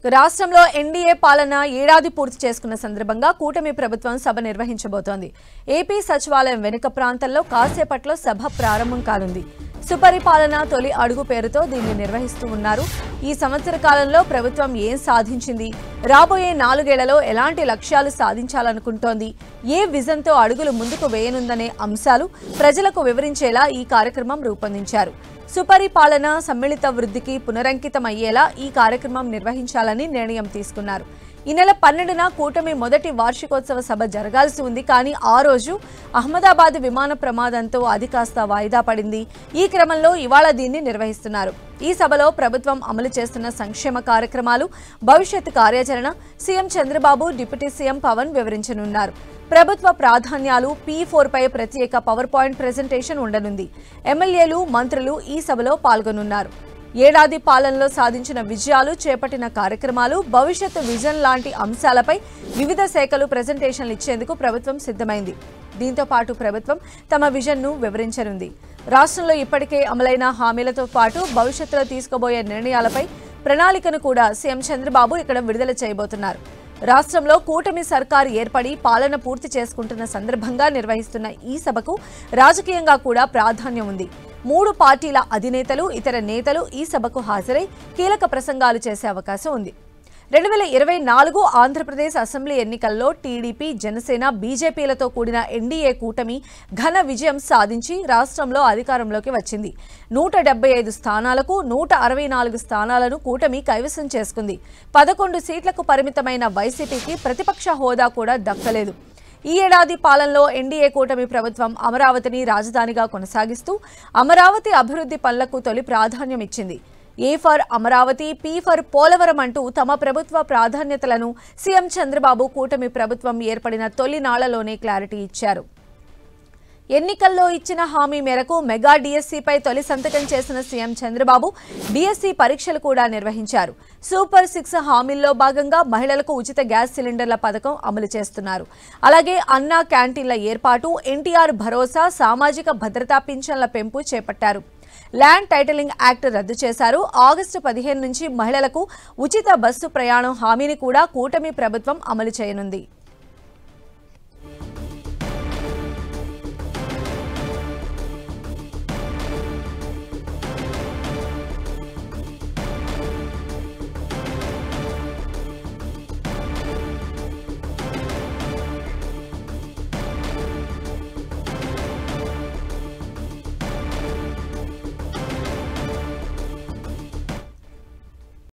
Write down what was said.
రాష్ట్రంలో ఎన్డీఏ పాలన ఏడాది పూర్తి చేసుకున్న సందర్భంగా కూటమి ప్రభుత్వం సభ నిర్వహించబోతోంది. ఏపీ సచివాలయం వెనుక ప్రాంతంలో కాసేపట్లో సభ ప్రారంభం కానుంది. సుపరిపాలన తొలి అడుగు పేరుతో దీన్ని నిర్వహిస్తూ ఉన్నారు. ఈ సంవత్సర కాలంలో ప్రభుత్వం ఏం సాధించింది, రాబోయే 4 ఏళ్లలో ఎలాంటి లక్ష్యాలు సాధించాలనుకుంటోంది, ఏ విజన్తో అడుగులు ముందుకు వేయనుందనే అంశాలు ప్రజలకు వివరించేలా ఈ కార్యక్రమం రూపొందించారు. సుపరిపాలన సమ్మిళిత వృద్ధికి పునరంకితమయ్యేలా ఈ కార్యక్రమం నిర్వహించాలని నిర్ణయం తీసుకున్నారు. ఈ నెల 12న కూటమి మొదటి వార్షికోత్సవ సభ జరగాల్సి ఉంది. కానీ ఆ రోజు అహ్మదాబాద్ విమాన ప్రమాదంతో అది కాస్త వాయిదా పడింది. ఈ క్రమంలో ఇవాళ దీన్ని నిర్వహిస్తున్నారు. ఈ సభలో ప్రభుత్వం అమలు చేస్తున్న సంక్షేమ కార్యక్రమాలు, భవిష్యత్ కార్యాచరణ CM Chandrababu, deputy CM Pawan వివరించనున్నారు. ప్రభుత్వ ప్రాధాన్యాలు P4 పై ప్రత్యేక పవర్ పాయింట్ ప్రెజెంటేషన్ ఉండనుంది. ఎమ్మెల్యేలు, మంత్రులు ఈ సభలో పాల్గొనున్నారు. ఏడాది పాలనలో సాధించిన విజయాలు, చేపట్టిన కార్యక్రమాలు, భవిష్యత్తు విజన్ లాంటి అంశాలపై వివిధ శాఖలు ప్రెజెంటేషన్లు ఇచ్చేందుకు ప్రభుత్వం సిద్ధమైంది. దీంతో పాటు ప్రభుత్వం తమ విజన్ను వివరించనుంది. రాష్ట్రంలో ఇప్పటికే అమలైన హామీలతో పాటు భవిష్యత్తులో తీసుకోబోయే నిర్ణయాలపై ప్రణాళికను కూడా సీఎం చంద్రబాబు ఇక్కడ విడుదల చేయబోతున్నారు. రాష్ట్రంలో కూటమి సర్కారు ఏర్పడి పాలన పూర్తి చేసుకుంటున్న సందర్భంగా నిర్వహిస్తున్న ఈ సభకు రాజకీయంగా కూడా ప్రాధాన్యం ఉంది. 3 పార్టీల అధినేతలు, ఇతర నేతలు ఈ సభకు హాజరై కీలక ప్రసంగాలు చేసే అవకాశం ఉంది. 2024 ఆంధ్రప్రదేశ్ అసెంబ్లీ ఎన్నికల్లో టీడీపీ, జనసేన, బీజేపీలతో కూడిన ఎన్డీఏ కూటమి ఘన విజయం సాధించి రాష్ట్రంలో అధికారంలోకి వచ్చింది. 175 స్థానాలకు 164 స్థానాలను కూటమి కైవసం చేసుకుంది. 11 సీట్లకు పరిమితమైన వైసీపీకి ప్రతిపక్ష హోదా కూడా దక్కలేదు. ఈ ఏడాది పాలనలో ఎన్డీఏ కూటమి ప్రభుత్వం అమరావతిని రాజధానిగా కొనసాగిస్తూ అమరావతి అభివృద్ధి పనులకు తొలి ప్రాధాన్యం ఇచ్చింది. A for Amaravati, P for Polavaram అంటూ తమ ప్రభుత్వ ప్రాధాన్యతలను సీఎం చంద్రబాబు కూటమి ప్రభుత్వం ఏర్పడిన తొలి నాళ్లలోనే క్లారిటీ ఇచ్చారు. ఎన్నికల్లో ఇచ్చిన హామీ మేరకు మెగా డిఎస్సీపై తొలి సంతకం చేసిన సీఎం చంద్రబాబు డిఎస్సీ పరీక్షలు కూడా నిర్వహించారు. సూపర్ 6 హామీల్లో భాగంగా మహిళలకు ఉచిత గ్యాస్ సిలిండర్ల పథకం అమలు చేస్తున్నారు. అలాగే అన్నా క్యాంటీన్ల ఏర్పాటు, ఎన్టీఆర్ భరోసా, సామాజిక భద్రతా పింఛన్ల పెంపు చేపట్టారు. ల్యాండ్ టైటిలింగ్ యాక్ట్ రద్దు చేశారు. ఆగస్టు 15 నుంచి మహిళలకు ఉచిత బస్సు ప్రయాణం హామీని కూడా కూటమి ప్రభుత్వం అమలు చేయనుంది.